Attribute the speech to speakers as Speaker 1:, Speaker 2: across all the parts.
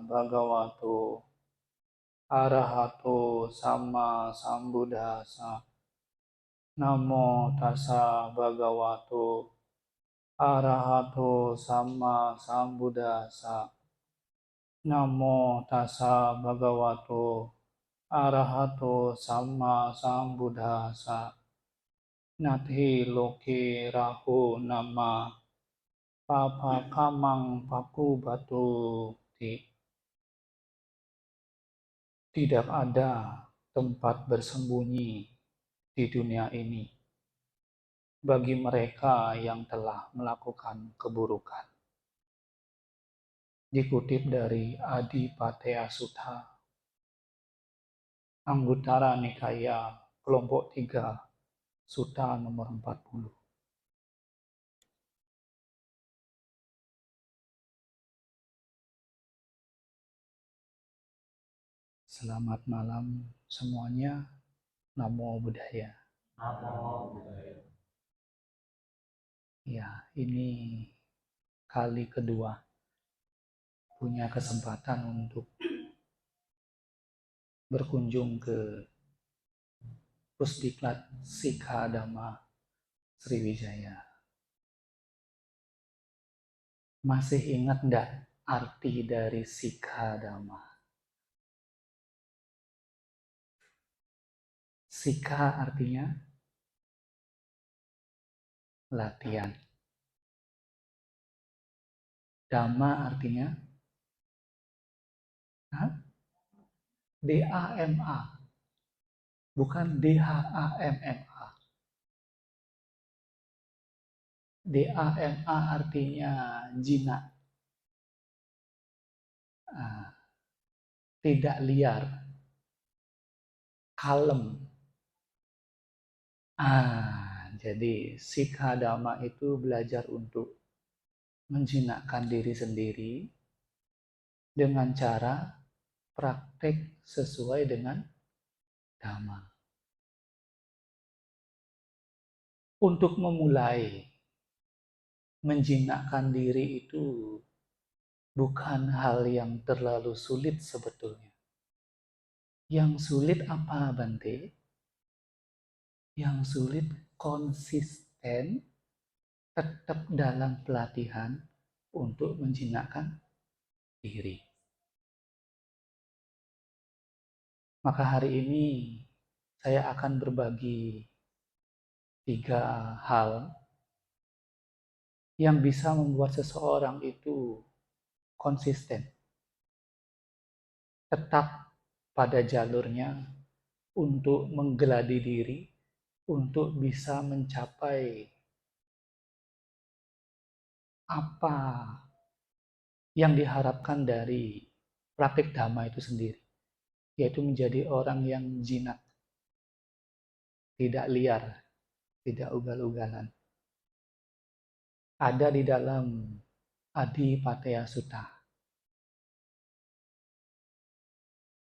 Speaker 1: bhagavato arahato sama sambuddhassa. Namo tassa bhagavato arahato sama sambuddhassa. Namo tassa bhagavato arahato sama sambuddhassa. Nathi loke raho nama papa kamang paku batu ti. Tidak ada tempat bersembunyi di dunia ini bagi mereka yang telah melakukan keburukan. Dikutip dari Adipateya Sutta, Anguttara Nikaya, kelompok 3, Sutta nomor 40. Selamat malam semuanya. Namo Buddhaya.
Speaker 2: Namo Buddhaya.
Speaker 1: Ya, ini kali kedua punya kesempatan untuk berkunjung ke Pusdiklat Sikha Dhamma Sriwijaya. Masih ingat enggak arti dari Sikha Dhamma? Sikha artinya latihan. Dhamma artinya D-A-M-A, bukan D-H-A-M-M-A. D-A-M-A artinya jinak, tidak liar, kalem. Jadi Sikha Dhamma itu belajar untuk menjinakkan diri sendiri dengan cara praktek sesuai dengan Dhamma. Untuk memulai menjinakkan diri itu bukan hal yang terlalu sulit sebetulnya. Yang sulit apa, Bante? Yang sulit konsisten tetap dalam pelatihan untuk menjinakkan diri. Maka hari ini saya akan berbagi 3 hal yang bisa membuat seseorang itu konsisten, tetap pada jalurnya untuk menggeladi diri, untuk bisa mencapai apa yang diharapkan dari praktik Dhamma itu sendiri, yaitu menjadi orang yang jinak, tidak liar, tidak ugal-ugalan. Ada di dalam Adipateya Sutta.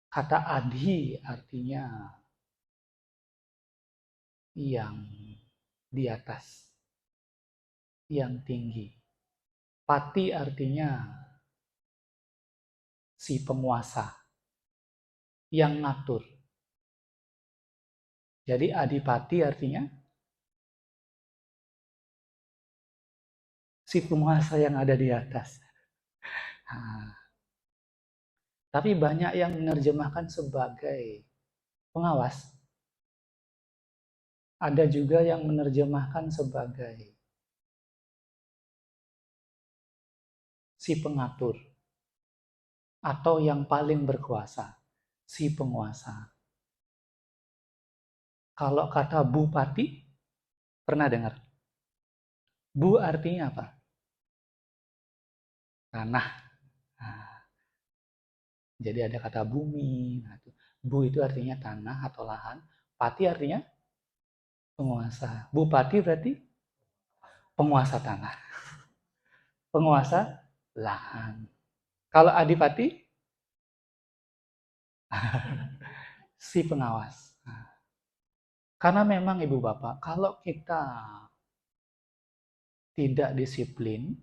Speaker 1: Kata adi artinya yang di atas, yang tinggi. Pati artinya si penguasa, yang ngatur. Jadi adipati artinya si penguasa yang ada di atas. Tapi banyak yang menerjemahkan sebagai pengawas. Ada juga yang menerjemahkan sebagai si pengatur. Atau yang paling berkuasa, si penguasa. Kalau kata bupati, pernah dengar? Bu artinya apa? Tanah. Jadi ada kata bumi. Bu itu artinya tanah atau lahan. Pati artinya penguasa. Bupati berarti penguasa tanah. Penguasa lahan. Kalau adipati, si pengawas. Karena memang Ibu Bapak, kalau kita tidak disiplin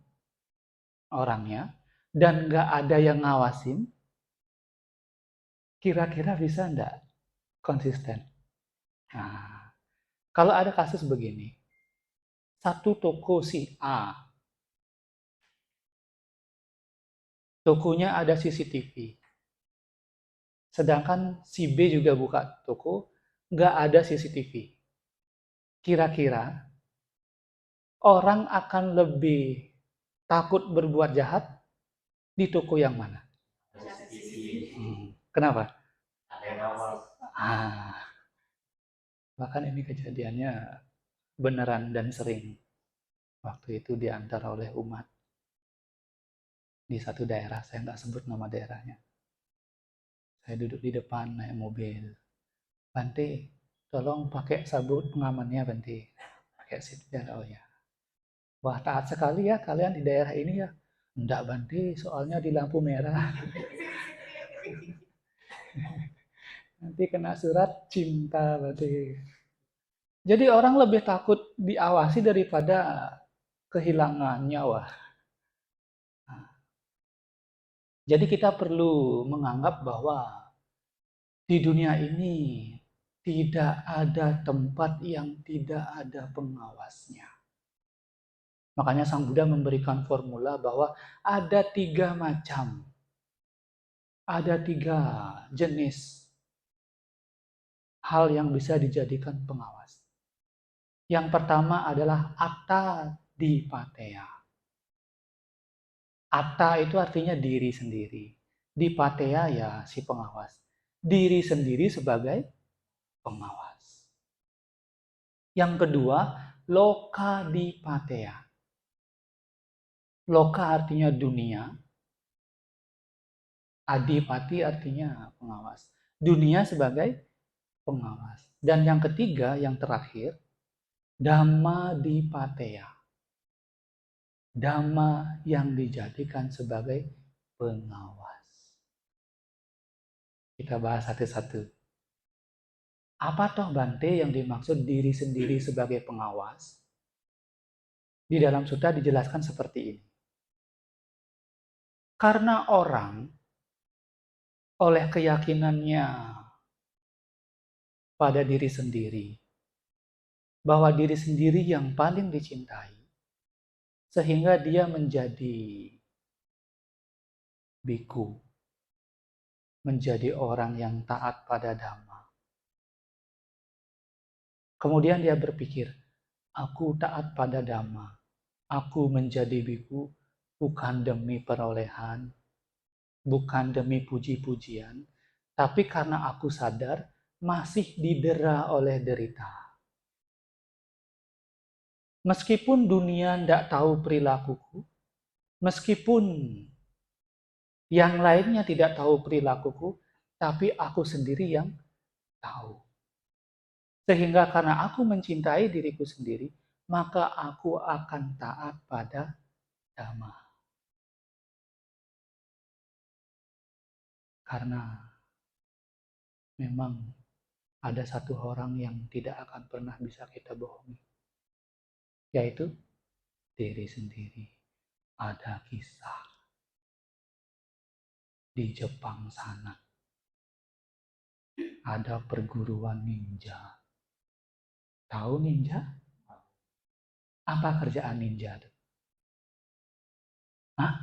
Speaker 1: orangnya, dan nggak ada yang ngawasin, Kira-kira bisa enggak konsisten? Nah, kalau ada kasus begini, satu toko si A, tokonya ada CCTV, sedangkan si B juga buka toko, nggak ada CCTV. Kira-kira orang akan lebih takut berbuat jahat di toko yang mana?
Speaker 2: CCTV.
Speaker 1: Kenapa?
Speaker 2: Ada yang ngawal.
Speaker 1: Bahkan ini kejadiannya beneran dan sering. Waktu itu diantar oleh umat di satu daerah, saya nggak sebut nama daerahnya. Saya duduk di depan naik mobil. Bante, tolong pakai sabuk pengamannya Bante. Pakai seatbelt, oh ya. Wah, taat sekali ya kalian di daerah ini ya. Enggak Bante, soalnya di lampu merah. Nanti kena surat cinta Bante. Jadi orang lebih takut diawasi daripada kehilangan nyawa. Jadi kita perlu menganggap bahwa di dunia ini tidak ada tempat yang tidak ada pengawasnya. Makanya Sang Buddha memberikan formula bahwa ada 3 macam, ada 3 jenis hal yang bisa dijadikan pengawas. Yang pertama adalah atta dipateya. Atta itu artinya diri sendiri. Dipateya ya si pengawas. Diri sendiri sebagai pengawas. Yang kedua, loka dipateya. Loka artinya dunia. Adipati artinya pengawas. Dunia sebagai pengawas. Dan yang ketiga, yang terakhir, Dhamma dipateya. Dhamma yang dijadikan sebagai pengawas. Kita bahas satu-satu. Apa toh Bante yang dimaksud diri sendiri sebagai pengawas? Di dalam sutta dijelaskan seperti ini. Karena orang oleh keyakinannya pada diri sendiri, bahwa diri sendiri yang paling dicintai, sehingga dia menjadi biku, menjadi orang yang taat pada Dhamma. Kemudian dia berpikir, aku taat pada Dhamma, aku menjadi biku bukan demi perolehan, bukan demi puji-pujian, tapi karena aku sadar masih didera oleh derita. Meskipun dunia tidak tahu perilakuku, meskipun yang lainnya tidak tahu perilakuku, tapi aku sendiri yang tahu. Sehingga karena aku mencintai diriku sendiri, maka aku akan taat pada Dhamma. Karena memang ada satu orang yang tidak akan pernah bisa kita bohongi, yaitu diri sendiri. Ada kisah di Jepang sana, ada perguruan ninja. Tahu ninja? Apa kerjaan ninja? Hah?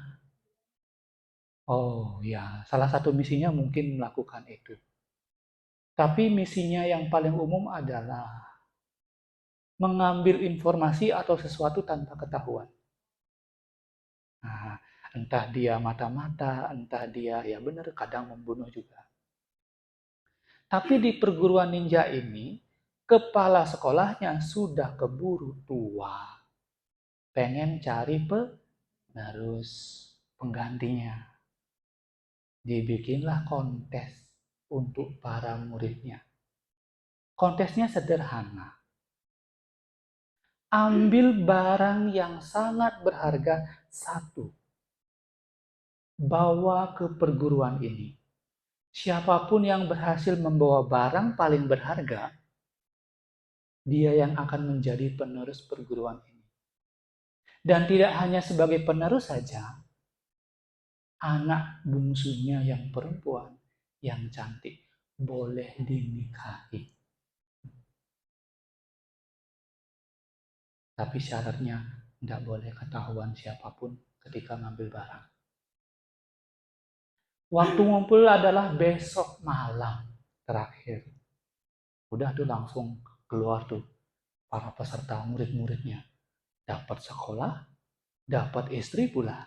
Speaker 1: Oh ya, salah satu misinya mungkin melakukan itu. Tapi misinya yang paling umum adalah mengambil informasi atau sesuatu tanpa ketahuan. Nah, entah dia mata-mata, entah dia ya benar kadang membunuh juga. Tapi di perguruan ninja ini, kepala sekolahnya sudah keburu tua. Pengen cari penerus penggantinya. Dibikinlah kontes untuk para muridnya. Kontesnya sederhana. Ambil barang yang sangat berharga satu. Bawa ke perguruan ini. Siapapun yang berhasil membawa barang paling berharga, dia yang akan menjadi penerus perguruan ini. Dan tidak hanya sebagai penerus saja, anak bungsunya yang perempuan yang cantik boleh dinikahi. Tapi syaratnya tidak boleh ketahuan siapapun ketika ngambil barang. Waktu ngumpul adalah besok malam terakhir. Udah tuh langsung keluar tuh para peserta murid-muridnya. Dapat sekolah, dapat istri pula.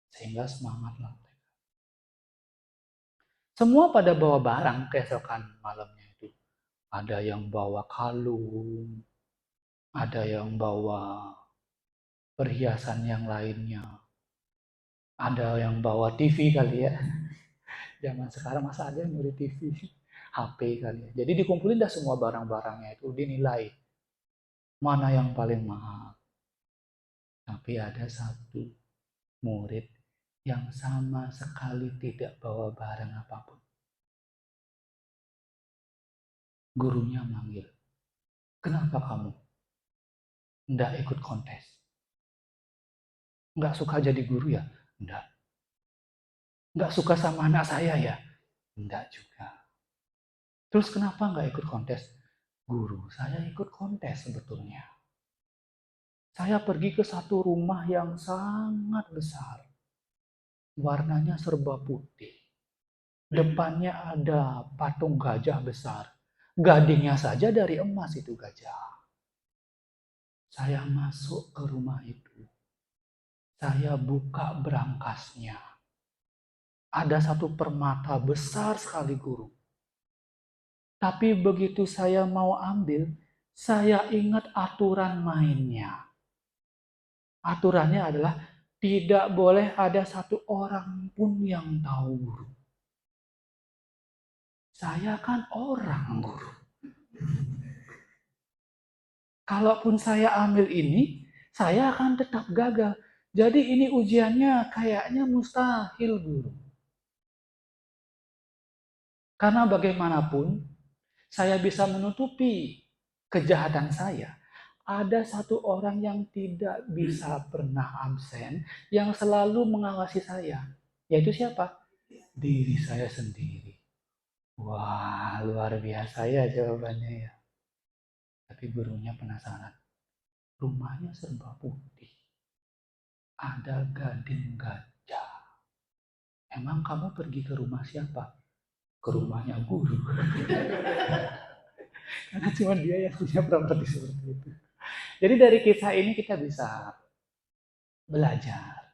Speaker 1: Sehingga semangat lah. Semua pada bawa barang keesokan malamnya itu. Ada yang bawa kalung, ada yang bawa perhiasan yang lainnya. Ada yang bawa TV kali ya. Zaman sekarang masa ada yang nyuri TV, HP kali ya. Jadi dikumpulin dah semua barang-barangnya itu dinilai. Mana yang paling mahal. Tapi ada satu murid yang sama sekali tidak bawa barang apapun. Gurunya manggil. Kenapa kamu nggak ikut kontes? Nggak suka jadi guru ya? Nggak. Nggak suka sama anak saya ya? Nggak juga. Terus kenapa nggak ikut kontes? Guru saya ikut kontes sebetulnya. Saya pergi ke satu rumah yang sangat besar. Warnanya serba putih. Depannya ada patung gajah besar. Gadingnya saja dari emas itu gajah. Saya masuk ke rumah itu. Saya buka berangkasnya. Ada satu permata besar sekali guru. Tapi begitu saya mau ambil, saya ingat aturan mainnya. Aturannya adalah tidak boleh ada satu orang pun yang tahu guru. Saya kan orang guru. Kalaupun saya ambil ini, saya akan tetap gagal. Jadi ini ujiannya kayaknya mustahil guru. Karena bagaimanapun, saya bisa menutupi kejahatan saya. Ada satu orang yang tidak bisa pernah absen, yang selalu mengawasi saya. Yaitu siapa? Diri saya sendiri. Wah, luar biasa ya jawabannya ya. Tapi gurunya penasaran. Rumahnya serba putih. Ada gading gajah. Emang kamu pergi ke rumah siapa? Ke rumahnya guru. Karena cuma dia yang punya properti seperti itu. Jadi dari kisah ini kita bisa belajar.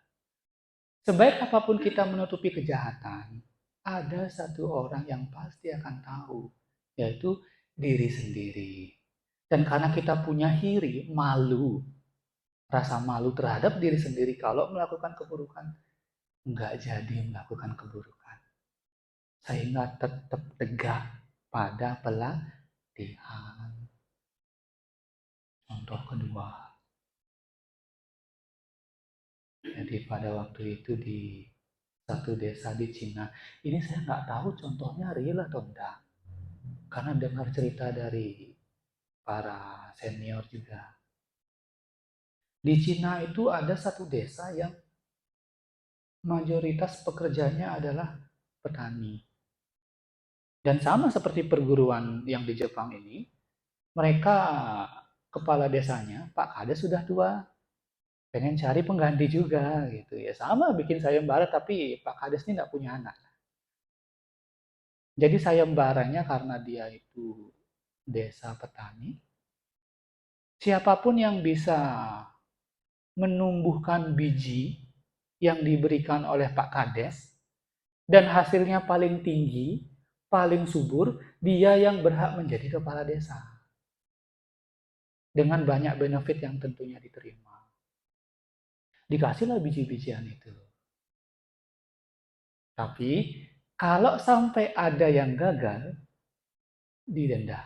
Speaker 1: Sebaik apapun kita menutupi kejahatan, ada satu orang yang pasti akan tahu, yaitu diri sendiri. Dan karena kita punya hiri, malu, rasa malu terhadap diri sendiri kalau melakukan keburukan, nggak jadi melakukan keburukan. Sehingga tetap tegak pada pelatihan. Contoh kedua. Jadi pada waktu itu di satu desa di Cina, ini saya nggak tahu contohnya real atau enggak. Karena dengar cerita dari para senior juga. Di Cina itu ada satu desa yang mayoritas pekerjanya adalah petani. Dan sama seperti perguruan yang di Jepang ini, mereka kepala desanya, Pak Kades sudah tua, pengen cari pengganti juga gitu ya. Sama bikin sayembara tapi Pak Kades ini nggak punya anak. Jadi sayembaranya karena dia itu desa petani, siapapun yang bisa menumbuhkan biji yang diberikan oleh Pak Kades dan hasilnya paling tinggi, paling subur, dia yang berhak menjadi kepala desa. Dengan banyak benefit yang tentunya diterima. Dikasihlah biji-bijian itu. Tapi kalau sampai ada yang gagal, didenda.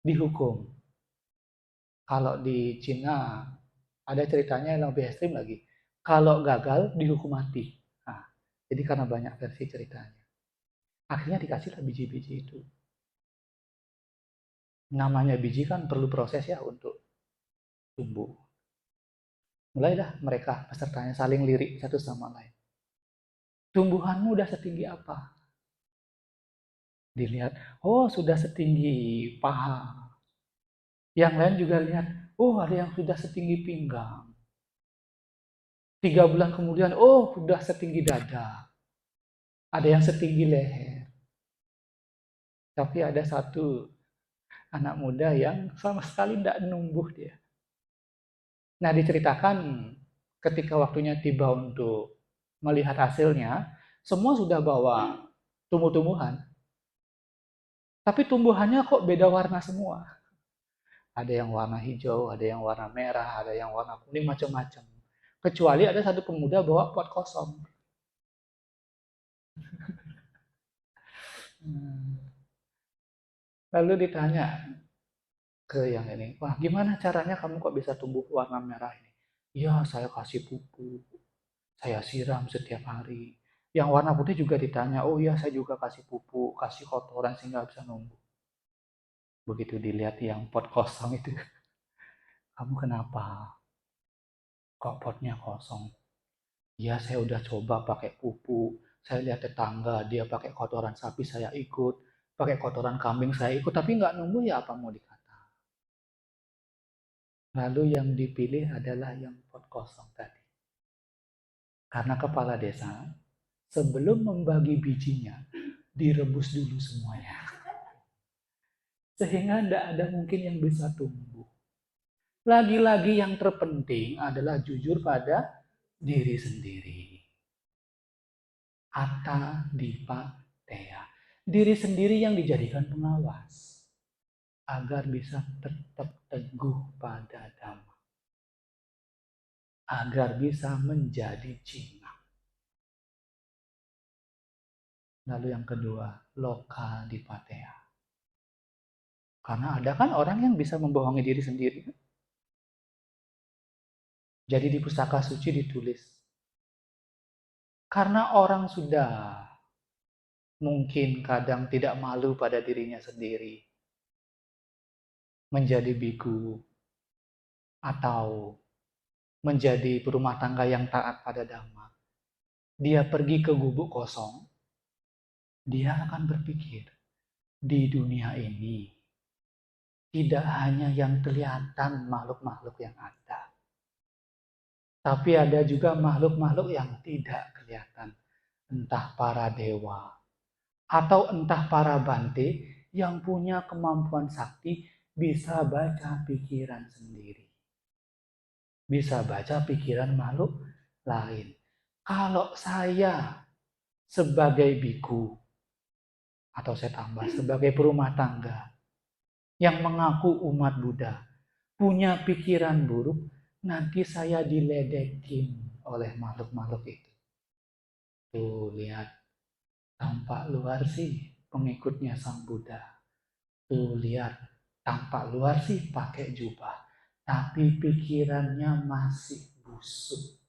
Speaker 1: Dihukum. Kalau di Cina ada ceritanya yang lebih ekstrim lagi. Kalau gagal dihukum mati. Nah, jadi karena banyak versi ceritanya. Akhirnya dikasihlah biji-biji itu. Namanya biji kan perlu proses ya untuk tumbuh. Mulailah mereka pesertanya saling lirik satu sama lain. Tumbuhanmu udah setinggi apa? Dilihat, oh sudah setinggi paha. Yang lain juga lihat, oh ada yang sudah setinggi pinggang. 3 bulan kemudian, oh sudah setinggi dada. Ada yang setinggi leher. Tapi ada satu anak muda yang sama sekali tidak numbuh dia. Nah diceritakan ketika waktunya tiba untuk melihat hasilnya, semua sudah bawa tumbuh-tumbuhan. Tapi tumbuhannya kok beda warna semua. Ada yang warna hijau, ada yang warna merah, ada yang warna kuning, macam-macam. Kecuali ada satu pemuda bawa pot kosong. Lalu ditanya ke yang ini, wah gimana caranya kamu kok bisa tumbuh warna merah ini? Ya saya kasih pupuk, saya siram setiap hari. Yang warna putih juga ditanya, oh iya saya juga kasih pupuk, kasih kotoran sehingga bisa numbuh. Begitu dilihat yang pot kosong itu, kamu kenapa? Kok potnya kosong? Ya saya udah coba pakai pupuk, saya lihat tetangga dia pakai kotoran sapi saya ikut, pakai kotoran kambing saya ikut, tapi nggak numbuh ya apa mau dikata. Lalu yang dipilih adalah yang pot kosong tadi. Karena kepala desa, sebelum membagi bijinya, direbus dulu semuanya. Sehingga tidak ada mungkin yang bisa tumbuh. Lagi-lagi yang terpenting adalah jujur pada diri sendiri. Atta dipa tea. Diri sendiri yang dijadikan pengawas. Agar bisa tetap teguh pada dhamma. Agar bisa menjadi jinak. Lalu yang kedua, loka dipatea. Karena ada kan orang yang bisa membohongi diri sendiri. Jadi di pustaka suci ditulis, karena orang sudah mungkin kadang tidak malu pada dirinya sendiri, menjadi biku, atau menjadi berumah tangga yang taat pada Dhamma. Dia pergi ke gubuk kosong, dia akan berpikir, di dunia ini tidak hanya yang kelihatan makhluk-makhluk yang ada, tapi ada juga makhluk-makhluk yang tidak kelihatan. Entah para dewa, atau entah para bante yang punya kemampuan sakti bisa baca pikiran sendiri. Bisa baca pikiran makhluk lain. Kalau saya sebagai biku, atau saya tambah sebagai perumah tangga yang mengaku umat Buddha, punya pikiran buruk, nanti saya diledekin oleh makhluk-makhluk itu. Tuh lihat, tampak luar sih pengikutnya Sang Buddha. Tuh lihat, tampak luar sih pakai jubah, tapi pikirannya masih busuk.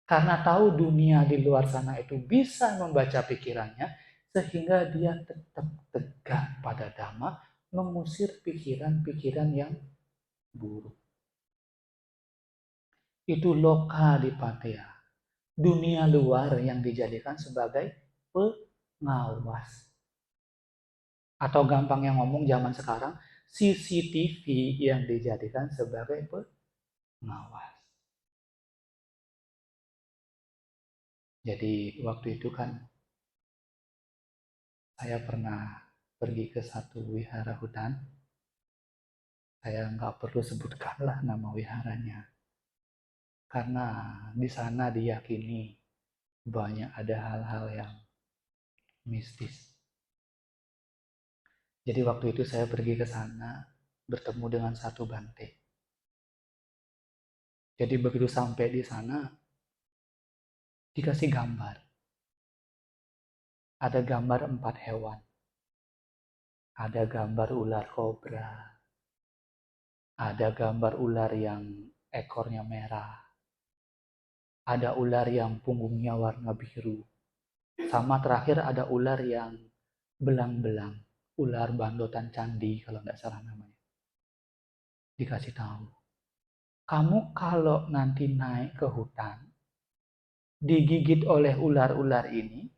Speaker 1: Karena tahu dunia di luar sana itu bisa membaca pikirannya, sehingga dia tetap tegak pada Dhamma, mengusir pikiran-pikiran yang buruk. Itu loka dipatea. Dunia luar yang dijadikan sebagai pengawas. Atau gampang yang ngomong zaman sekarang, CCTV yang dijadikan sebagai pengawas. Jadi waktu itu kan saya pernah pergi ke satu wihara hutan. Saya nggak perlu sebutkanlah nama wiharanya. Karena di sana diyakini banyak ada hal-hal yang mistis. Jadi waktu itu saya pergi ke sana bertemu dengan satu bante. Jadi begitu sampai di sana dikasih gambar. Ada gambar 4 hewan. Ada gambar ular kobra. Ada gambar ular yang ekornya merah. Ada ular yang punggungnya warna biru. Sama terakhir ada ular yang belang-belang. Ular bandotan candi kalau nggak salah namanya. Dikasih tahu. Kamu kalau nanti naik ke hutan, digigit oleh ular-ular ini,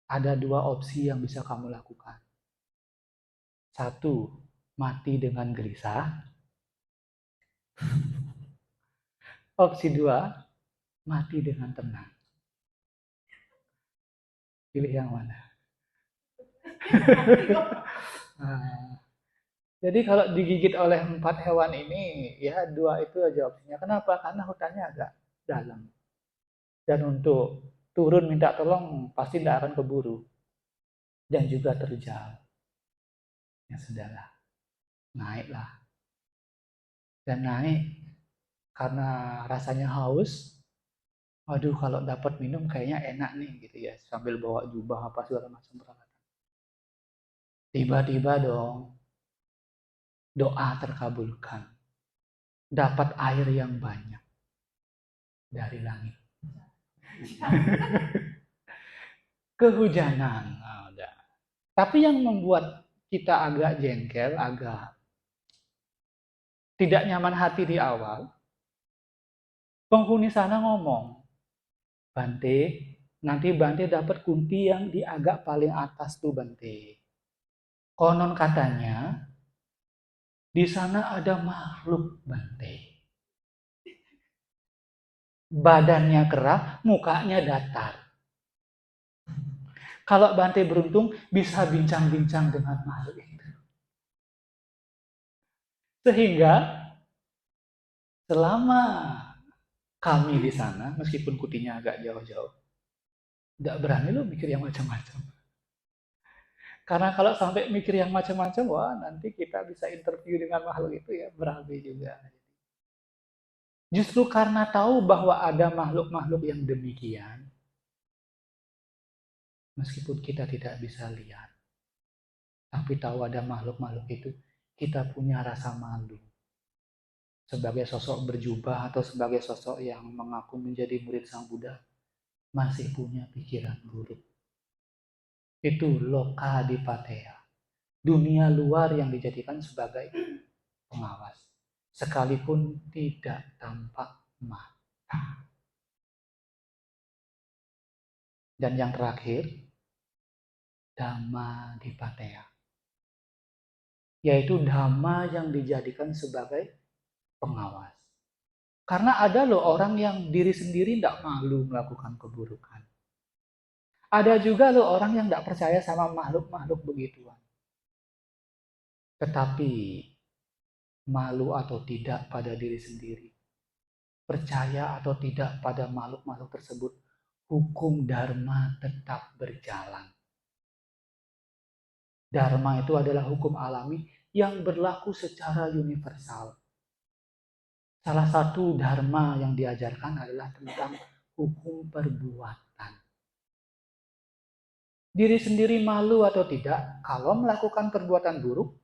Speaker 1: ada dua opsi yang bisa kamu lakukan. Satu, mati dengan gelisah. Opsi dua, mati dengan tenang. Pilih yang mana? Nah, jadi kalau digigit oleh 4 hewan ini, ya dua itu aja opsinya. Kenapa? Karena hutannya agak dalam. Dan untuk turun minta tolong pasti tidak akan keburu. Dan juga terjal. Ya sudahlah, naiklah. Dan naik karena rasanya haus. Waduh, kalau dapat minum kayaknya enak nih gitu ya. Sambil bawa jubah apa segala macam peralatan. Tiba-tiba dong, doa terkabulkan. Dapat air yang banyak dari langit. Kehujanan. Nah, udah. Tapi yang membuat kita agak jengkel, agak tidak nyaman hati di awal, penghuni sana ngomong, Bante, nanti Bante dapat kunti yang di agak paling atas tuh Bante. Konon katanya, di sana ada makhluk Bante. Badannya kerah, mukanya datar. Kalau Bante beruntung, bisa bincang-bincang dengan makhluk itu. Sehingga, selama kami di sana, meskipun kutinya agak jauh-jauh, nggak berani lo mikir yang macam-macam. Karena kalau sampai mikir yang macam-macam, wah nanti kita bisa interview dengan makhluk itu ya berabe juga. Justru karena tahu bahwa ada makhluk-makhluk yang demikian, meskipun kita tidak bisa lihat, tapi tahu ada makhluk-makhluk itu, kita punya rasa malu. Sebagai sosok berjubah atau sebagai sosok yang mengaku menjadi murid Sang Buddha, masih punya pikiran buruk. Itu loka dipateya. Dunia luar yang dijadikan sebagai pengawas. Sekalipun tidak tampak mata. Dan yang terakhir, Dhamma dipateya. Yaitu dhamma yang dijadikan sebagai pengawas. Karena ada loh orang yang diri sendiri tidak malu melakukan keburukan. Ada juga loh orang yang tidak percaya sama makhluk-makhluk begituan. Tetapi malu atau tidak pada diri sendiri, percaya atau tidak pada makhluk-makhluk tersebut, hukum dharma tetap berjalan. Dharma itu adalah hukum alami yang berlaku secara universal. Salah satu dharma yang diajarkan adalah tentang hukum perbuatan. Diri sendiri malu atau tidak, kalau melakukan perbuatan buruk,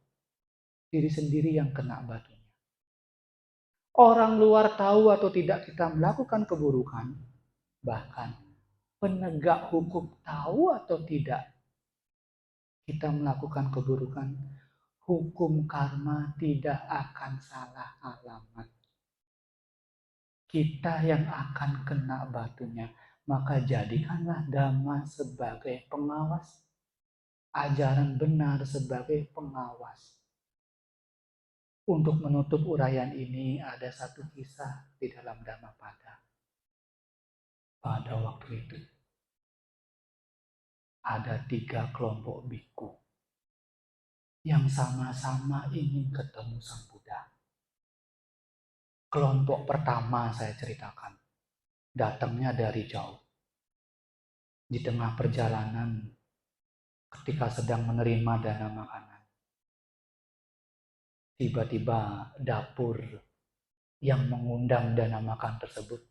Speaker 1: diri sendiri yang kena batunya. Orang luar tahu atau tidak kita melakukan keburukan, bahkan penegak hukum tahu atau tidak kita melakukan keburukan, hukum karma tidak akan salah alamat. Kita yang akan kena batunya. Maka jadikanlah Dhamma sebagai pengawas. Ajaran benar sebagai pengawas. Untuk menutup uraian ini ada satu kisah di dalam Dhammapada. Pada waktu itu ada 3 kelompok biku yang sama-sama ingin ketemu Sang Buddha. Kelompok pertama saya ceritakan, datangnya dari jauh. Di tengah perjalanan, ketika sedang menerima dana makanan, tiba-tiba dapur yang mengundang dana makan tersebut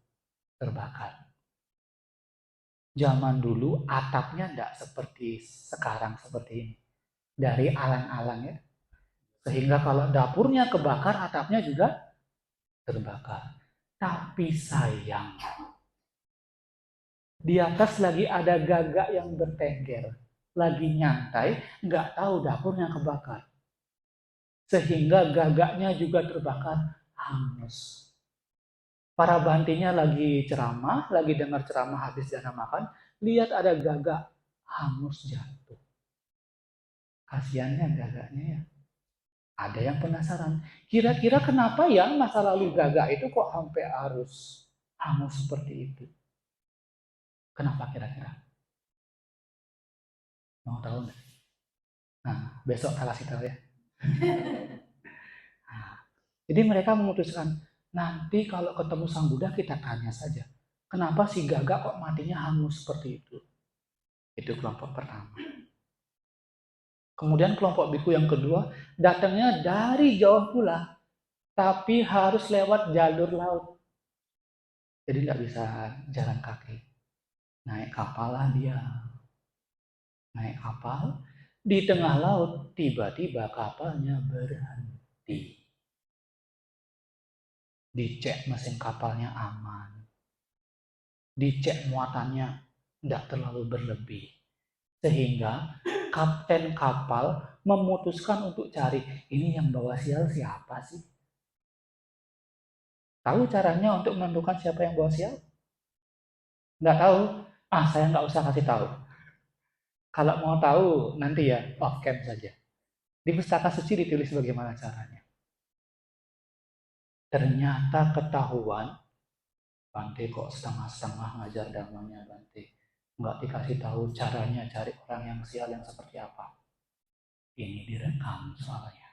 Speaker 1: terbakar. Zaman dulu atapnya tidak seperti sekarang seperti ini. Dari alang-alang ya. Sehingga kalau dapurnya kebakar, atapnya juga terbakar. Tapi sayang, di atas lagi ada gagak yang bertengger. Lagi nyantai, nggak tahu dapurnya kebakar. Sehingga gagaknya juga terbakar hangus. Para bantinya lagi ceramah, lagi dengar ceramah habis dana makan, lihat ada gagak hangus jatuh. Kasiannya gagaknya ya. Ada yang penasaran, kira-kira kenapa ya masa lalu gagak itu kok sampai harus hangus seperti itu? Kenapa kira-kira? Mau tahu nggak? Nah, besok saya kasih tahu ya. Nah, jadi mereka memutuskan, nanti kalau ketemu Sang Buddha kita tanya saja, kenapa si gagak kok matinya hangus seperti itu? Itu kelompok pertama. Kemudian kelompok biku yang kedua, datangnya dari jauh pula, tapi harus lewat jalur laut. Jadi nggak bisa jalan kaki. Naik kapal lah dia. Naik kapal, di tengah laut, tiba-tiba kapalnya berhenti. Dicek mesin kapalnya aman. Dicek muatannya tidak terlalu berlebih. Sehingga kapten kapal memutuskan untuk cari, ini yang bawa sial siapa sih? Tahu caranya untuk menentukan siapa yang bawa sial? Nggak tahu? Saya nggak usah kasih tahu. Kalau mau tahu, nanti ya off cam saja. Di pustaka suci ditulis bagaimana caranya. Ternyata ketahuan, Bante kok setengah-setengah ngajar damanya Bante. Nggak dikasih tahu caranya cari orang yang sial yang seperti apa. Ini direkam soalnya.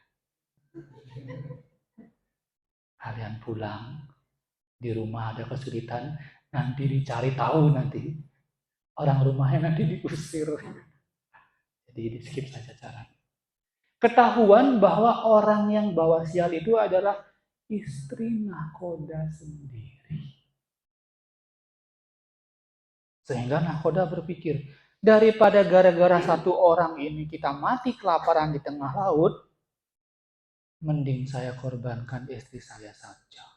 Speaker 1: Kalian pulang, di rumah ada kesulitan, nanti dicari tahu nanti. Orang rumahnya nanti diusir. Jadi di skip saja caranya. Ketahuan bahwa orang yang bawa sial itu adalah istri nahkoda sendiri. Sehingga nahkoda berpikir, daripada gara-gara satu orang ini kita mati kelaparan di tengah laut, mending saya korbankan istri saya saja.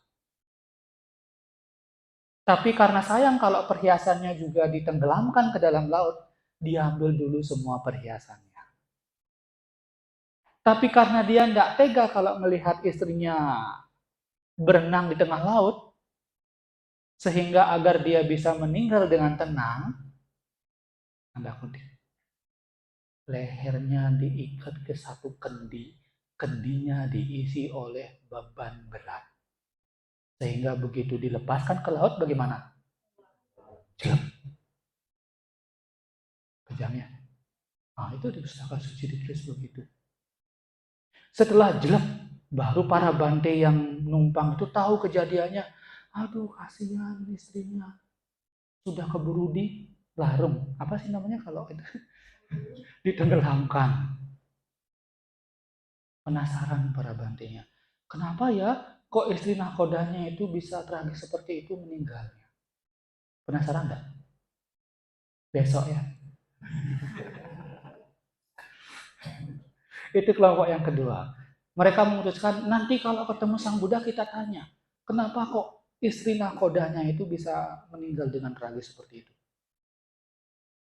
Speaker 1: Tapi karena sayang kalau perhiasannya juga ditenggelamkan ke dalam laut, diambil dulu semua perhiasannya. Tapi karena dia tidak tega kalau melihat istrinya berenang di tengah laut, sehingga agar dia bisa meninggal dengan tenang, tanda kutip, lehernya diikat ke satu kendi, kendinya diisi oleh beban berat. Sehingga begitu dilepaskan ke laut bagaimana? Jelek. Kejamnya. Itu di pustaka suci ditulis begitu. Setelah jelek, baru para bante yang numpang itu tahu kejadiannya. Aduh, kasihan istrinya. Sudah keburu di larung. Apa sih namanya kalau itu? Ditenggelamkan. Penasaran para bantenya. Kenapa ya kok istri nahkodanya itu bisa tragis seperti itu meninggalnya? Penasaran enggak? Besok ya. Itu kelompok yang kedua. Mereka memutuskan, nanti kalau ketemu Sang Buddha kita tanya, kenapa kok istri nahkodanya itu bisa meninggal dengan tragis seperti itu?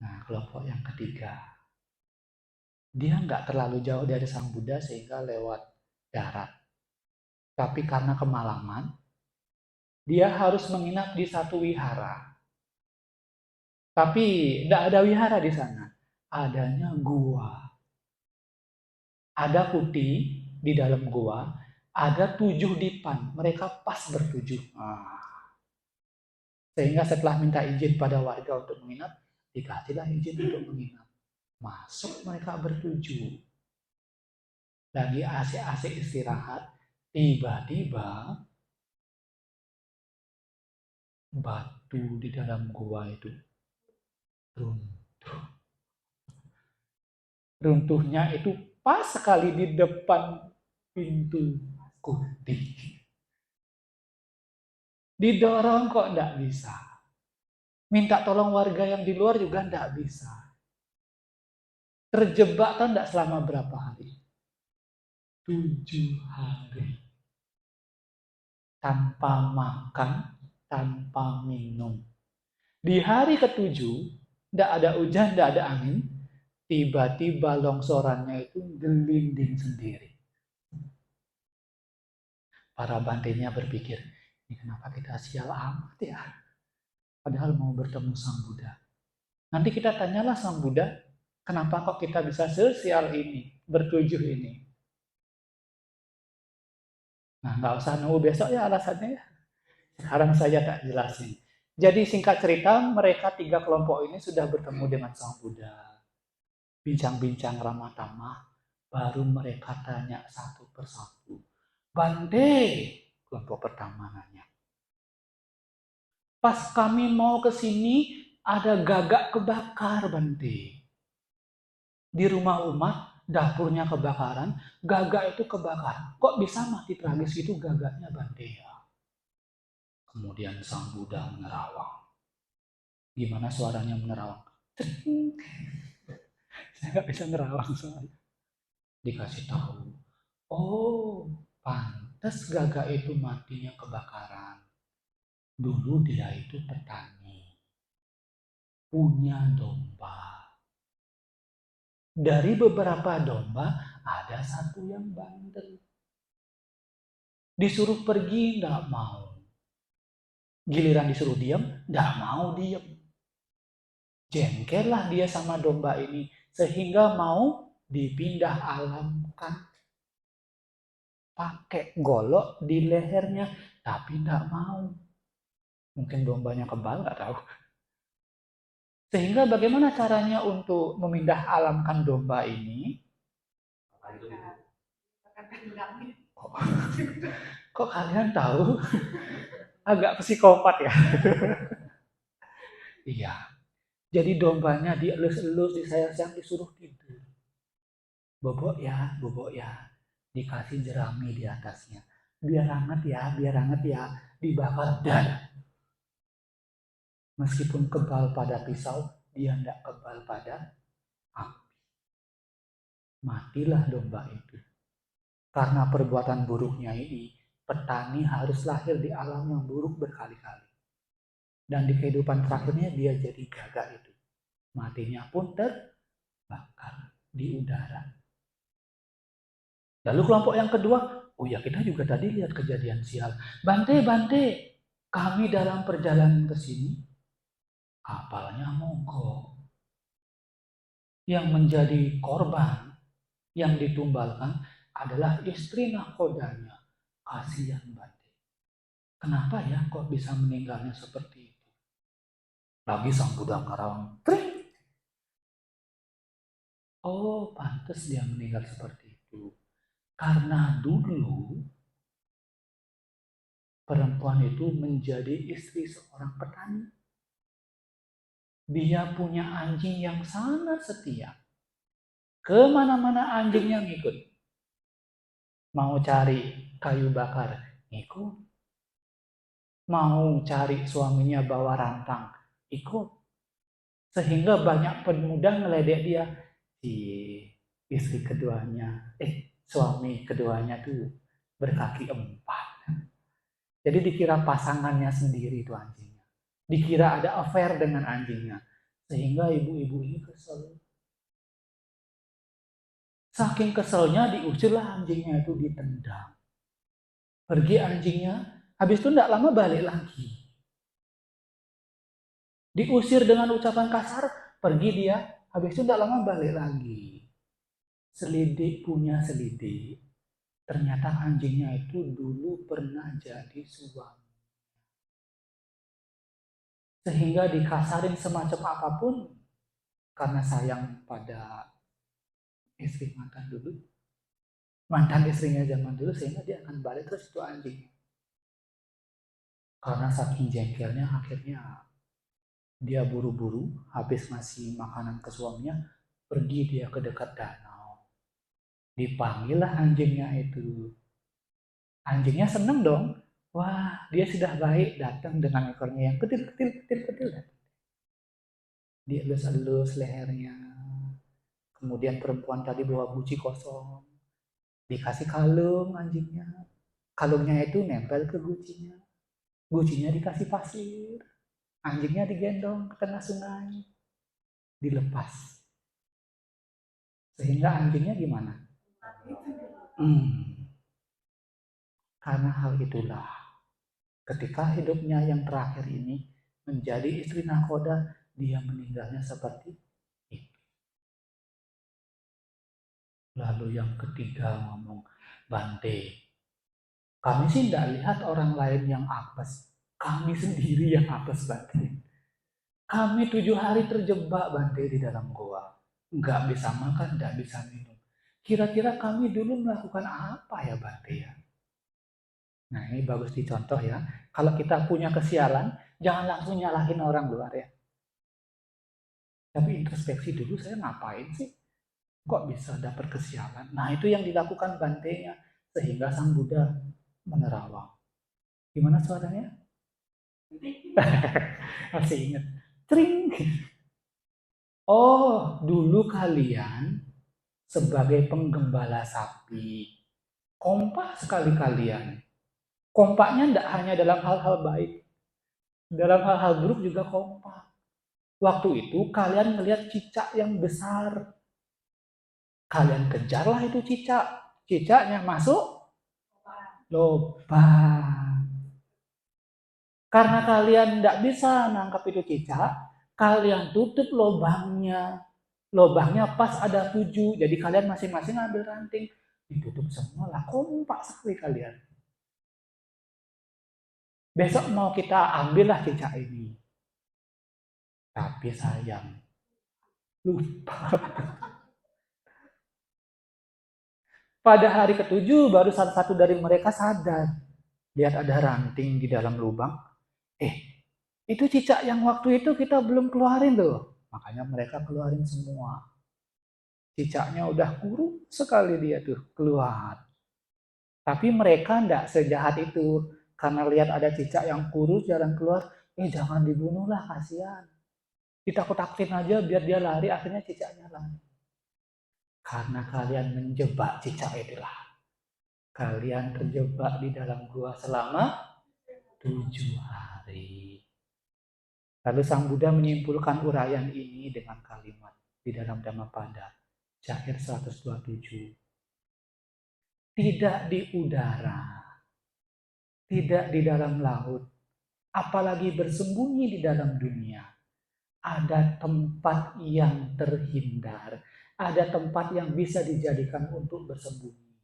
Speaker 1: Nah, kelompok yang ketiga. Dia nggak terlalu jauh dari Sang Buddha sehingga lewat darat. Tapi karena kemalaman, dia harus menginap di satu wihara. Tapi tidak ada wihara di sana. Adanya gua. Ada putih di dalam gua, ada 7 dipan, mereka pas bertujuh. Sehingga setelah minta izin pada warga untuk menginap, dikasihlah izin untuk menginap. Masuk mereka bertujuh. Lagi asik-asik istirahat, tiba-tiba batu di dalam gua itu runtuh. Runtuhnya itu pas sekali di depan pintu kuti. Didorong kok enggak bisa. Minta tolong warga yang di luar juga enggak bisa. Terjebak kan enggak selama berapa hari? 7 hari. Tanpa makan, tanpa minum. Di hari ke-7, enggak ada hujan, enggak ada angin, tiba-tiba longsorannya itu gelinding sendiri. Para bantenya berpikir, Ini kenapa kita sial amat ya? Padahal mau bertemu Sang Buddha. Nanti kita tanyalah Sang Buddha, kenapa kok kita bisa sesial ini, bertujuh ini? Nah, nggak usah nunggu besok ya alasannya ya. Sekarang saja tak jelasin. Jadi singkat cerita, mereka 3 kelompok ini sudah bertemu dengan Sang Buddha. Bincang-bincang ramah tamah, baru mereka tanya satu persatu. Bante, kelompok pertama nanya. Pas kami mau ke sini, ada gagak kebakar, Bante. Di rumah umat, dapurnya kebakaran, gagak itu kebakar. Kok bisa mati tragis itu gagaknya, Bante ya? Kemudian Sang Buddha menerawang. Gimana suaranya menerawang? Saya nggak bisa nerawang soalnya. Dikasih tahu. Oh, pantas gagak itu matinya kebakaran. Dulu dia itu petani. Punya domba. Dari beberapa domba, ada satu yang bandel. Disuruh pergi, nggak mau. Giliran disuruh diam, nggak mau diam. Jengkel lah dia sama domba ini, sehingga mau dipindah alamkan. Pakai golok di lehernya, tapi nggak mau. Mungkin dombanya kebal, nggak tahu. Sehingga bagaimana caranya untuk memindah alamkan domba ini? Kok kalian tahu? Agak psikopat ya. Iya. Jadi dombanya dielus-elus, disayang-sayang, disuruh tidur. Bobok ya. Dikasih jerami di atasnya. Biar hangat ya. Dibakar dan meskipun kebal pada pisau, dia tidak kebal pada api. Matilah domba itu. Karena perbuatan buruknya ini, petani harus lahir di alam yang buruk berkali-kali. Dan di kehidupan terakhirnya dia jadi gagak itu. Matinya pun terbakar di udara. Lalu kelompok yang kedua, oh ya kita juga tadi lihat kejadian sial. Bante, kami dalam perjalanan ke sini, kapalnya mogok. Yang menjadi korban, yang ditumbalkan adalah istri nahkodanya. Kasihan Bante. Kenapa ya kok bisa meninggalnya seperti itu? Lagi Sang Buddha ngerawang. Oh, pantas dia meninggal seperti itu. Karena dulu perempuan itu menjadi istri seorang petani. Dia punya anjing yang sangat setia. Kemana-mana anjingnya ngikut. Mau cari kayu bakar, ngikut. Mau cari suaminya bawa rantang, ikut. Sehingga banyak pemuda ngeledek dia. Si istri keduanya, suami keduanya tuh berkaki 4. Jadi dikira pasangannya sendiri itu anjingnya. Dikira ada affair dengan anjingnya. Sehingga ibu-ibu ini kesel. Saking keselnya diusirlah anjingnya itu ditendang. Pergi anjingnya, habis itu tidak lama balik lagi. Diusir dengan ucapan kasar, pergi dia, habis itu tidak lama balik lagi. Selidik punya selidik. Ternyata anjingnya itu dulu pernah jadi suami. Sehingga dikasarin semacam apapun, karena sayang pada istri mantan dulu, mantan istrinya zaman dulu, sehingga dia akan balik terus itu anjing. Karena saking jengkelnya, akhirnya dia buru-buru, habis ngasih makanan ke suaminya, pergi dia ke dekat danau. Dipanggil lah anjingnya itu. Anjingnya seneng dong. Wah, dia sudah baik datang dengan ekornya yang kecil. Dia elus-elus lehernya. Kemudian perempuan tadi bawa guci kosong. Dikasih kalung anjingnya. Kalungnya itu nempel ke gucinya. Gucinya dikasih pasir. Anjingnya digendong ke tengah sungai. Dilepas. Sehingga anjingnya gimana? Karena hal itulah Ketika hidupnya yang terakhir ini menjadi istri nahkoda, dia meninggalnya seperti itu. Lalu yang ketiga ngomong, Bante, kami sih tidak lihat orang lain yang apes. Kami sendiri yang apes, Bante. Kami 7 hari terjebak, Bante, di dalam goa. Nggak bisa makan, nggak bisa minum. Kira-kira kami dulu melakukan apa ya, Bante ya? Nah, ini bagus dicontoh ya. Kalau kita punya kesialan, jangan langsung nyalahin orang luar ya. Tapi introspeksi dulu, saya ngapain sih? Kok bisa dapat kesialan? Nah, itu yang dilakukan Bantenya. Sehingga Sang Buddha menerawang. Gimana suaranya? Masih ingat. Tring. Oh, dulu kalian sebagai penggembala sapi, kompak sekali kalian. Kompaknya tidak hanya dalam hal-hal baik, dalam hal-hal buruk juga kompak. Waktu itu kalian melihat cicak yang besar. Kalian kejarlah itu cicak. Cicaknya masuk lubang. Karena kalian tidak bisa nangkap itu cicak, kalian tutup lubangnya. Lubangnya pas ada 7, jadi kalian masing-masing ambil ranting. Ditutup semua lah, kompak sekali kalian. Besok mau kita ambillah cicak ini. Tapi sayang, lupa. Pada hari ke-7 baru salah satu dari mereka sadar. Lihat ada ranting di dalam lubang. Itu cicak yang waktu itu kita belum keluarin loh. Makanya mereka keluarin semua. Cicaknya udah kurus sekali dia tuh keluar. Tapi mereka tidak sejahat itu. Karena lihat ada cicak yang kurus jalan keluar, jangan dibunuhlah, kasihan. Ditakut-takutin aja biar dia lari, akhirnya cicaknya lari. Karena kalian menjebak cicak itulah. Kalian terjebak di dalam gua selama 7 hari. Lalu Sang Buddha menyimpulkan uraian ini dengan kalimat di dalam Dhammapada, Cahir 127. Tidak di udara, tidak di dalam laut, apalagi bersembunyi di dalam dunia. Ada tempat yang terhindar, ada tempat yang bisa dijadikan untuk bersembunyi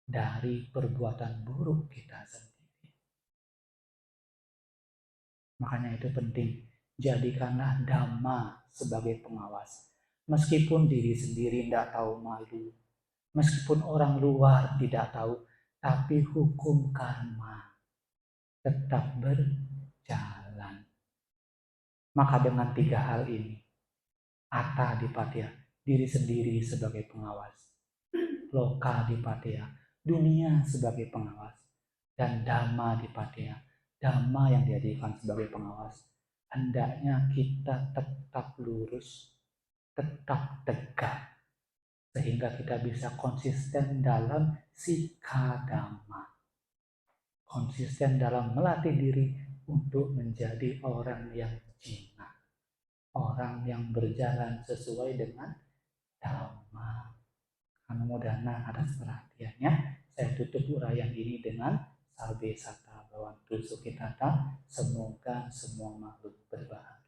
Speaker 1: dari perbuatan buruk kita sendiri. Makanya itu penting, jadikanlah Dhamma sebagai pengawas. Meskipun diri sendiri tidak tahu malu, meskipun orang luar tidak tahu, tapi hukum karma tetap berjalan. Maka dengan 3 hal ini, Atta Dipatya, diri sendiri sebagai pengawas, Loka Dipatya, dunia sebagai pengawas, dan Dhamma Dipatya, Dhamma yang dijadikan sebagai pengawas. Hendaknya kita tetap lurus, tetap tegak, sehingga kita bisa konsisten dalam sikha Dhamma. Konsisten dalam melatih diri untuk menjadi orang yang jinak. Orang yang berjalan sesuai dengan Dhamma. Anumodana atas perhatiannya. Saya tutup uraian ini dengan Sabbe Sata Bhavantu Sukhitata. Semoga semua makhluk berbahagia.